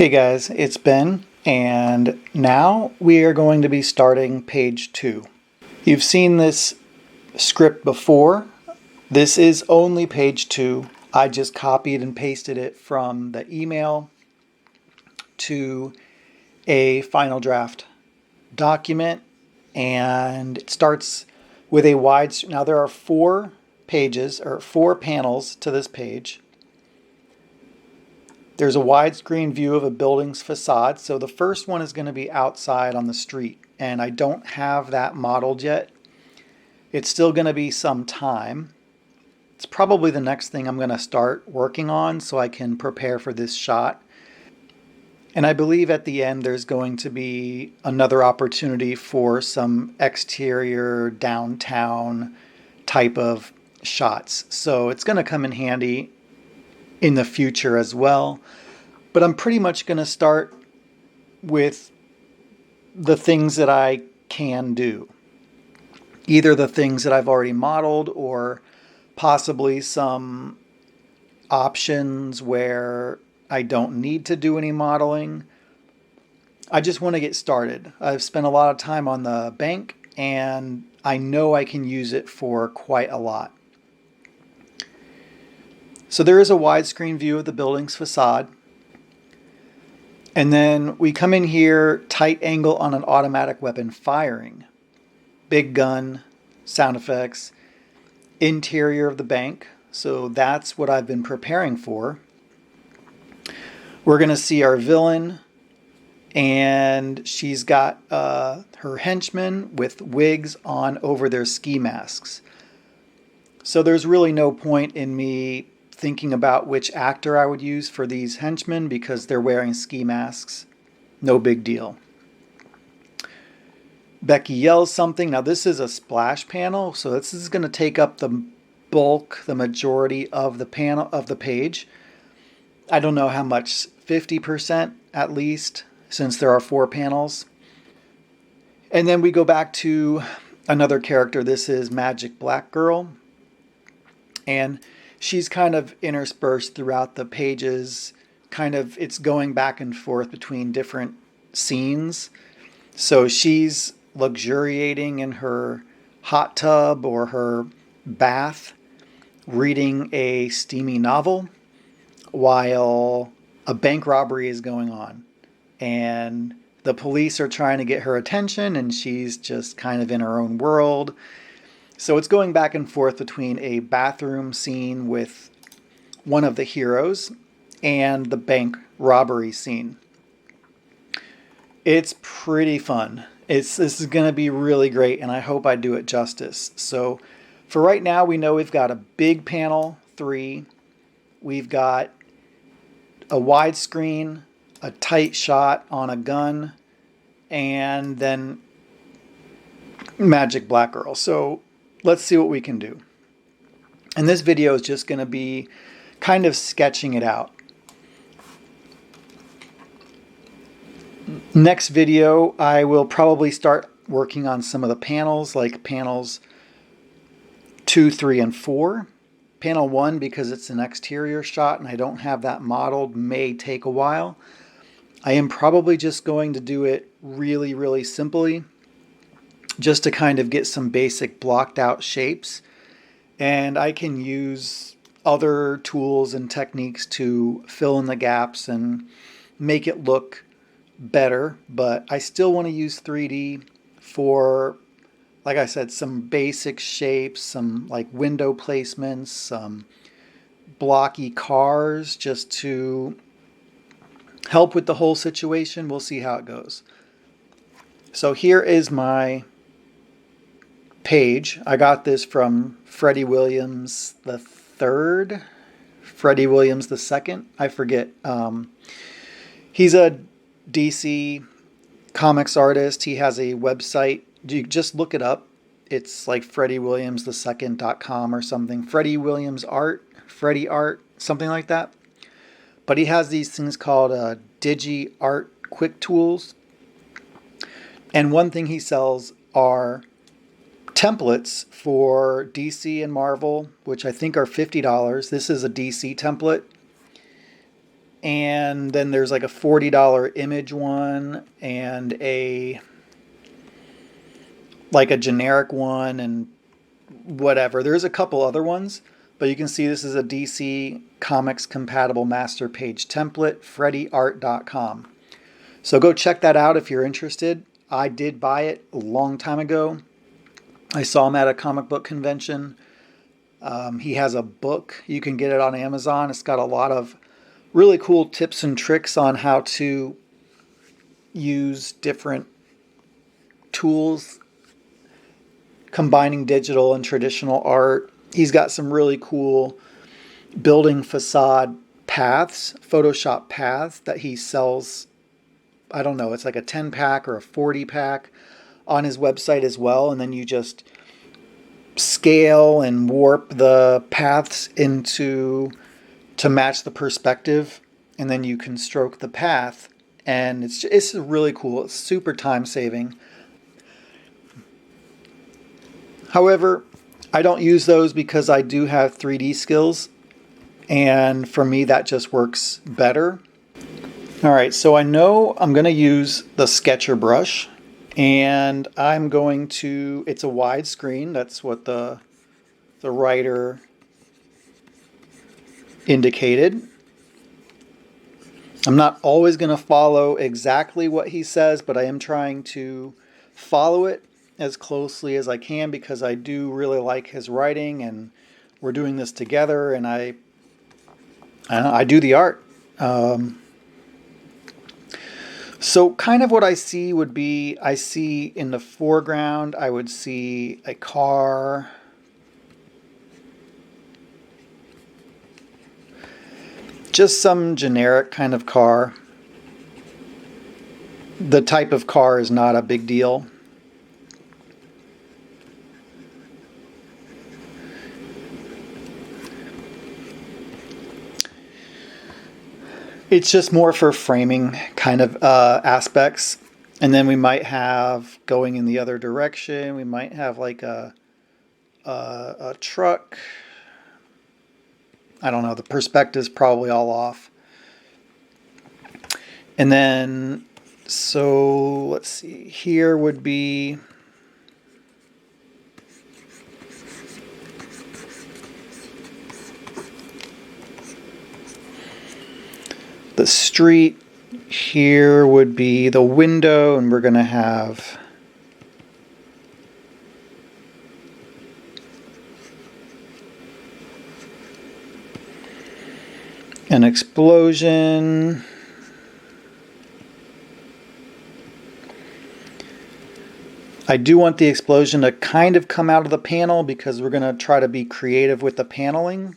Hey guys, it's Ben, and now we are going to be starting page 2. You've seen this script before. This is only page 2. I just copied and pasted it from the email to a final draft document, and it starts with a wide. Now there are 4 pages or 4 panels to this page. There's a widescreen view of a building's facade. So the first one is going to be outside on the street, and I don't have that modeled yet. It's still going to be some time. It's probably the next thing I'm going to start working on so I can prepare for this shot. And I believe at the end there's going to be another opportunity for some exterior downtown type of shots. So it's going to come in handy in the future as well. But I'm pretty much going to start with the things that I can do. Either the things that I've already modeled or possibly some options where I don't need to do any modeling. I just want to get started. I've spent a lot of time on the bank and I know I can use it for quite a lot. So there is a widescreen view of the building's facade. And then we come in here, tight angle on an automatic weapon firing. Big gun, sound effects, interior of the bank. So that's what I've been preparing for. We're going to see our villain, and she's got her henchmen with wigs on over their ski masks. So there's really no point in me thinking about which actor I would use for these henchmen because they're wearing ski masks. No big deal. Becky yells something. Now this is a splash panel, so this is going to take up the bulk, the majority of the panel of the page. I don't know how much, 50% at least, since there are 4 panels. And then we go back to another character. This is Magic Black Girl. And she's kind of interspersed throughout the pages. It's going back and forth between different scenes. So she's luxuriating in her hot tub or her bath, reading a steamy novel while a bank robbery is going on. And the police are trying to get her attention, and she's just kind of in her own world. So it's going back and forth between a bathroom scene with one of the heroes and the bank robbery scene. It's pretty fun. This is going to be really great, and I hope I do it justice. So for right now, we know we've got a big panel 3. We've got a widescreen, a tight shot on a gun, and then Magic Black Girl. So let's see what we can do. And this video is just going to be kind of sketching it out. Next video, I will probably start working on some of the panels, like panels 2, 3, and 4. Panel 1, because it's an exterior shot and I don't have that modeled, may take a while. I am probably just going to do it really, really simply, just to kind of get some basic blocked out shapes. And I can use other tools and techniques to fill in the gaps and make it look better, but I still want to use 3D for, like I said, some basic shapes, some like window placements, some blocky cars, just to help with the whole situation. We'll see how it goes. So here is my page. I got this from Freddie Williams the third, Freddie Williams the second, I forget. He's a DC comics artist. He has a website. You just look it up. It's like FreddieWilliamsTheSecond.com or something. Freddie Williams Art, Freddie Art, something like that. But he has these things called Digi Art Quick Tools. And one thing he sells are templates for DC and Marvel, which I think are $50. This is a DC template. and then there's like a $40 image one and a generic one and whatever. There's a couple other ones, but you can see this is a DC Comics compatible master page template, freddyart.com. So go check that out if you're interested. I did buy it a long time ago. I saw him at a comic book convention. He has a book. You can get it on Amazon. It's got a lot of really cool tips and tricks on how to use different tools, combining digital and traditional art. He's got some really cool building facade paths, Photoshop paths that he sells. I don't know, it's like a 10 pack or a 40 pack on his website as well. And then you just scale and warp the paths to match the perspective. And then you can stroke the path. And it's really cool. It's super time saving. However, I don't use those because I do have 3D skills. And for me, that just works better. All right, so I know I'm going to use the sketcher brush, and I'm going to, it's a wide screen. That's what the writer indicated. I'm not always going to follow exactly what he says, but I am trying to follow it as closely as I can because I do really like his writing, and we're doing this together, and I do the art. So kind of what I see would be, I see in the foreground, I would see a car. Just some generic kind of car. The type of car is not a big deal. It's just more for framing kind of aspects. And then we might have going in the other direction. We might have like a truck. I don't know. The perspective's probably all off. And then, so let's see. Here would be the street. Here would be the window, and we're going to have an explosion. I do want the explosion to kind of come out of the panel because we're going to try to be creative with the paneling.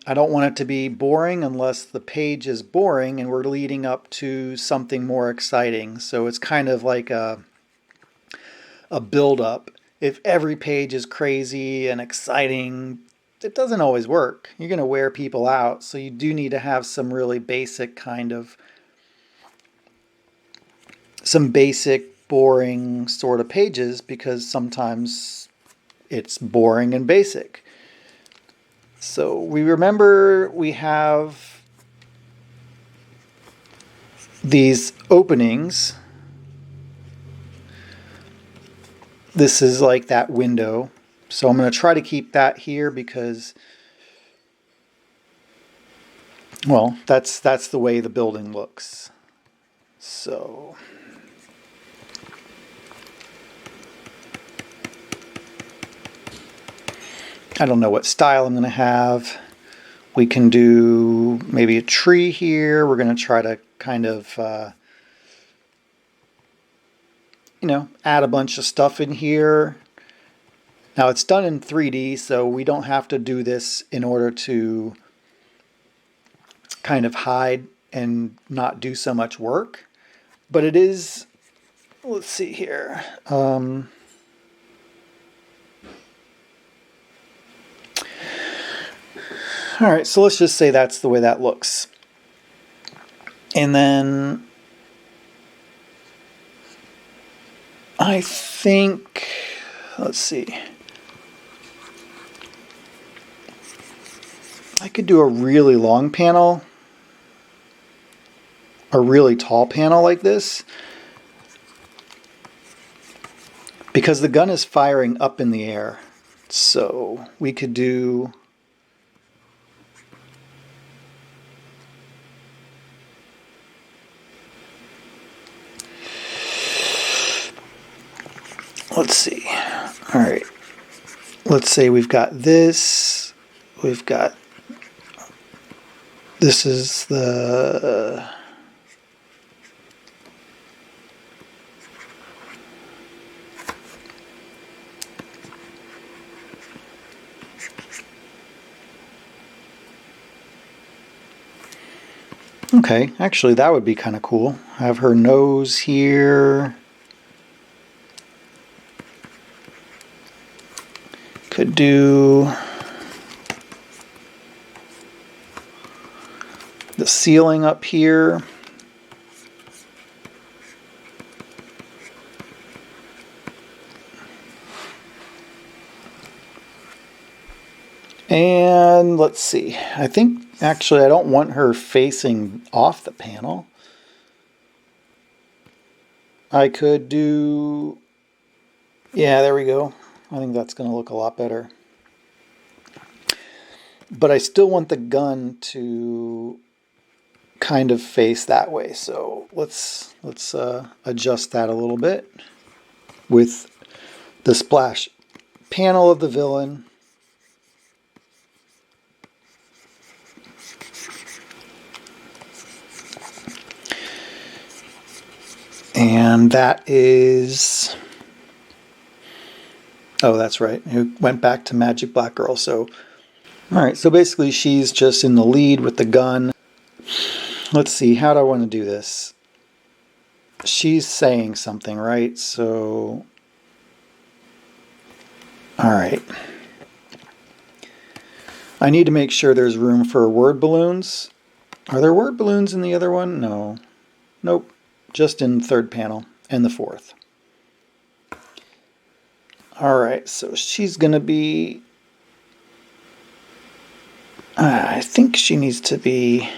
I don't want it to be boring unless the page is boring and we're leading up to something more exciting. So it's kind of like a build-up. If every page is crazy and exciting, it doesn't always work. You're going to wear people out. So you do need to have some really basic kind of, some basic boring sort of pages because sometimes it's boring and basic. So we remember we have these openings. This is like that window. So I'm going to try to keep that here because, well, that's the way the building looks. So I don't know what style I'm going to have. We can do maybe a tree here. We're going to try to kind of, add a bunch of stuff in here. Now it's done in 3D, so we don't have to do this in order to kind of hide and not do so much work. But it is, let's see here. All right, so let's just say that's the way that looks. And then I think, let's see. I could do a really long panel. a really tall panel like this, because the gun is firing up in the air. So we could do... Let's see. All right. Let's say we've got this. We've got... This is the... Okay, actually that would be kind of cool. Have her nose here. Could do the ceiling up here. And let's see. I think actually I don't want her facing off the panel. I could do... Yeah, there we go. I think that's going to look a lot better. But I still want the gun to kind of face that way. So let's adjust that a little bit with the splash panel of the villain. And that is... Oh, that's right. It went back to Magic Black Girl. So, all right. So basically, she's just in the lead with the gun. Let's see. How do I want to do this? She's saying something, right? So, all right. I need to make sure there's room for word balloons. Are there word balloons in the other one? No. Nope. Just in third panel and the fourth. All right, so she's going to be... I think she needs to be...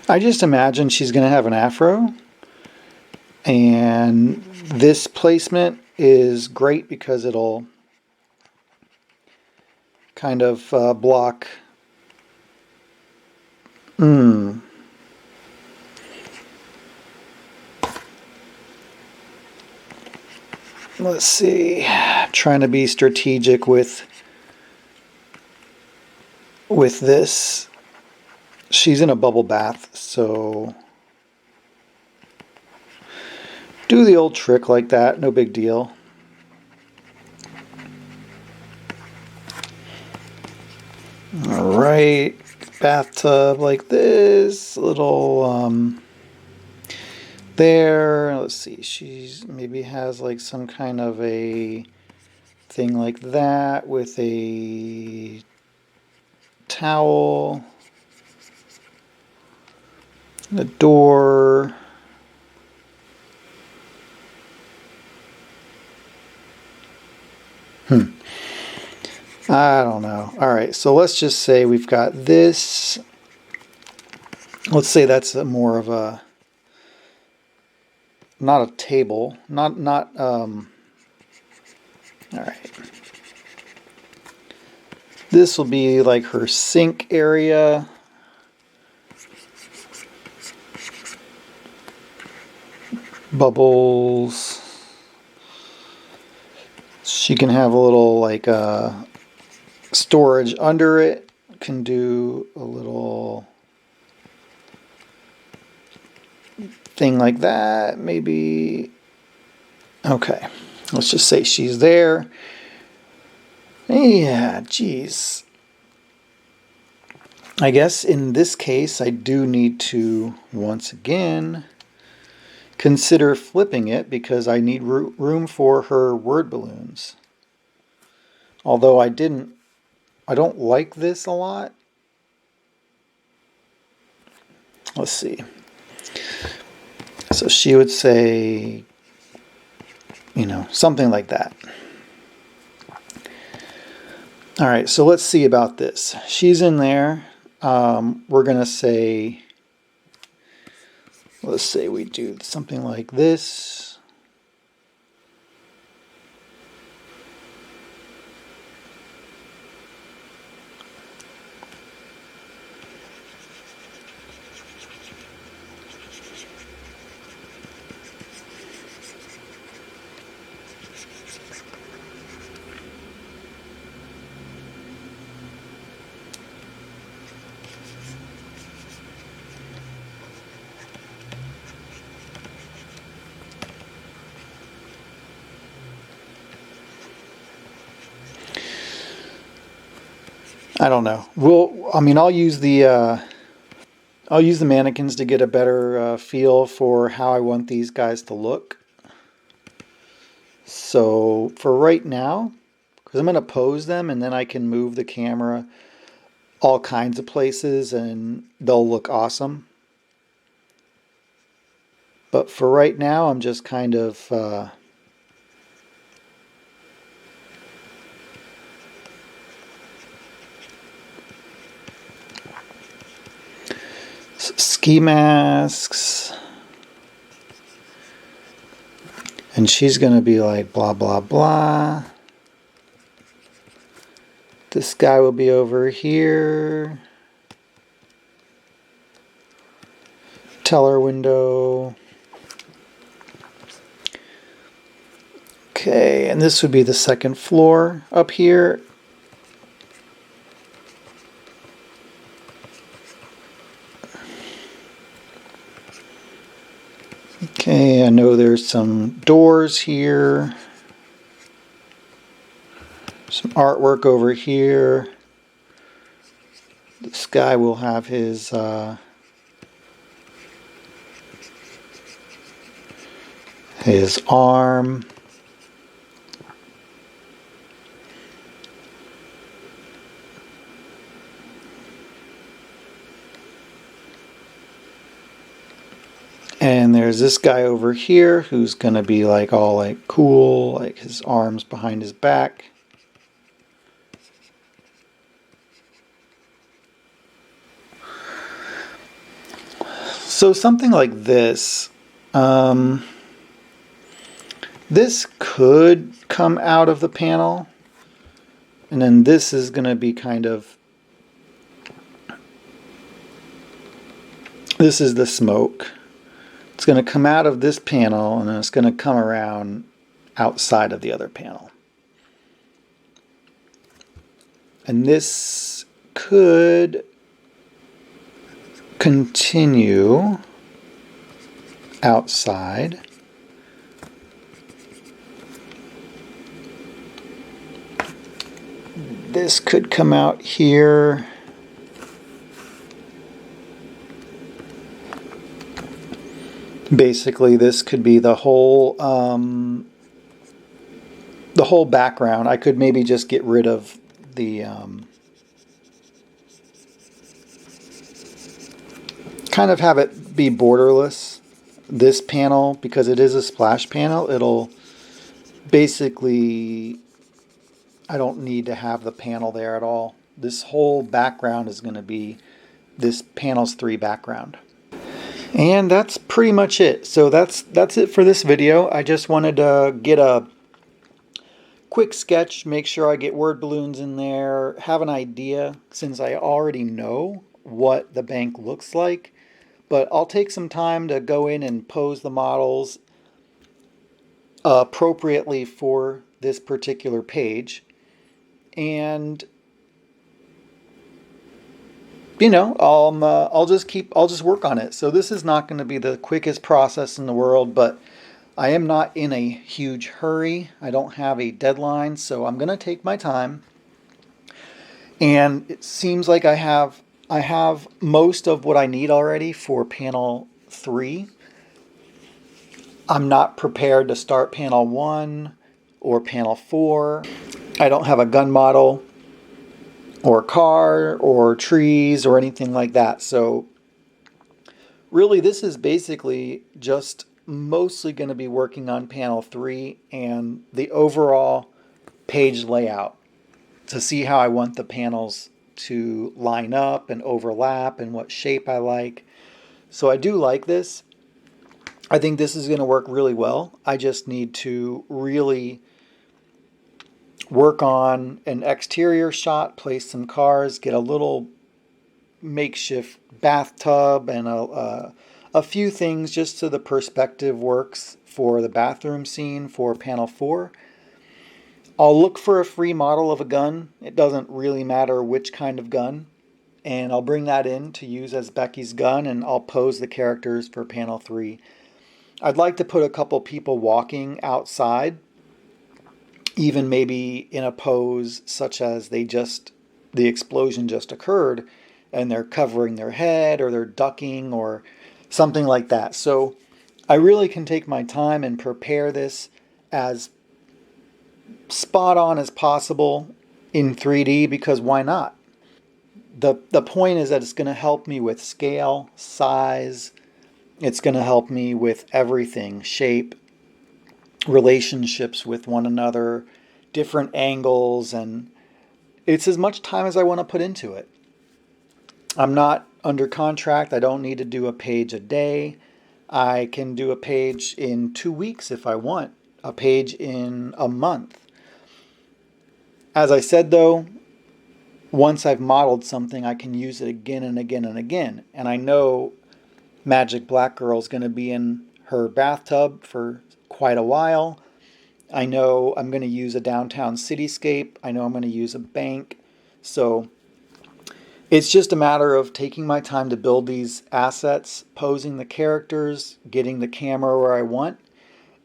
I just imagine she's going to have an afro, and this placement is great because it'll kind of block... Let's see. Trying to be strategic with this. She's in a bubble bath, so do the old trick like that, no big deal. All right, bathtub like this, little there. Let's see, she's maybe has like some kind of a thing like that with a towel. The door. I don't know. All right, so let's just say we've got this. Let's say that's more of a, not a table, all right. This will be like her sink area. Bubbles. She can have a little like storage under it. Can do a little thing like that, maybe. Okay, let's just say she's there. Yeah, geez. I guess in this case I do need to once again consider flipping it because I need room for her word balloons. Although I didn't I don't like this a lot. Let's see. So she would say, you know, something like that. All right, so let's see about this. She's in there. We're going to say, let's say we do something like this. I don't know. I'll use the mannequins to get a better feel for how I want these guys to look. So for right now, because I'm going to pose them and then I can move the camera all kinds of places and they'll look awesome. But for right now, I'm just kind of ski masks. And she's going to be like blah, blah, blah. This guy will be over here. Teller window. Okay, and this would be the second floor up here. Okay, I know there's some doors here. Some artwork over here. This guy will have his arm. And there's this guy over here who's gonna be like all like cool, like his arms behind his back. So something like this. This could come out of the panel. And then this is going to be kind of... This is the smoke. It's going to come out of this panel and then it's going to come around outside of the other panel. And this could continue outside. This could come out here. Basically, this could be the whole background. I could maybe just get rid of the kind of have it be borderless. This panel, because it is a splash panel, it'll basically, I don't need to have the panel there at all. This whole background is going to be this panel's 3 background. And that's pretty much it. So that's it for this video. I just wanted to get a quick sketch, make sure I get word balloons in there, have an idea since I already know what the bank looks like. But I'll take some time to go in and pose the models appropriately for this particular page. And you know, I'll just work on it. So this is not going to be the quickest process in the world, but I am not in a huge hurry. I don't have a deadline, so I'm going to take my time. And it seems like I have most of what I need already for panel 3. I'm not prepared to start panel 1 or panel 4. I don't have a gun model or car or trees or anything like that. So really, this is basically just mostly going to be working on panel 3 and the overall page layout to see how I want the panels to line up and overlap and what shape I like. So I do like this. I think this is going to work really well. I just need to really work on an exterior shot, place some cars, get a little makeshift bathtub and a few things just so the perspective works for the bathroom scene for panel 4. I'll look for a free model of a gun. It doesn't really matter which kind of gun. And I'll bring that in to use as Becky's gun, and I'll pose the characters for panel 3. I'd like to put a couple people walking outside, even maybe in a pose such as the explosion just occurred and they're covering their head or they're ducking or something like that. So I really can take my time and prepare this as spot on as possible in 3D, because why not? The point is that it's going to help me with scale, size. It's going to help me with everything, shape, relationships with one another, different angles, and it's as much time as I want to put into it. I'm not under contract. I don't need to do a page a day. I can do a page in 2 weeks if I want, a page in a month. As I said though, once I've modeled something, I can use it again and again and again. And I know Magic Black Girl is going to be in her bathtub for quite a while. I know I'm going to use a downtown cityscape. I know I'm going to use a bank. So it's just a matter of taking my time to build these assets, posing the characters, getting the camera where I want.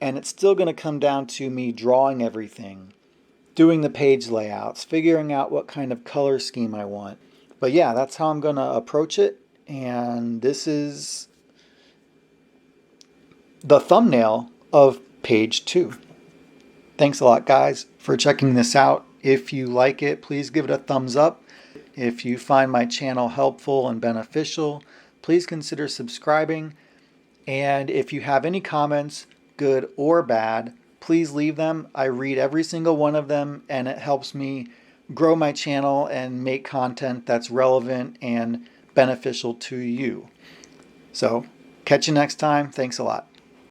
And it's still going to come down to me drawing everything, doing the page layouts, figuring out what kind of color scheme I want. But yeah, that's how I'm going to approach it. And this is the thumbnail of page 2. Thanks a lot, guys, for checking this out. If you like it, please give it a thumbs up. If you find my channel helpful and beneficial, please consider subscribing. And if you have any comments, good or bad, please leave them. I read every single one of them, and it helps me grow my channel and make content that's relevant and beneficial to you. So, catch you next time. Thanks a lot.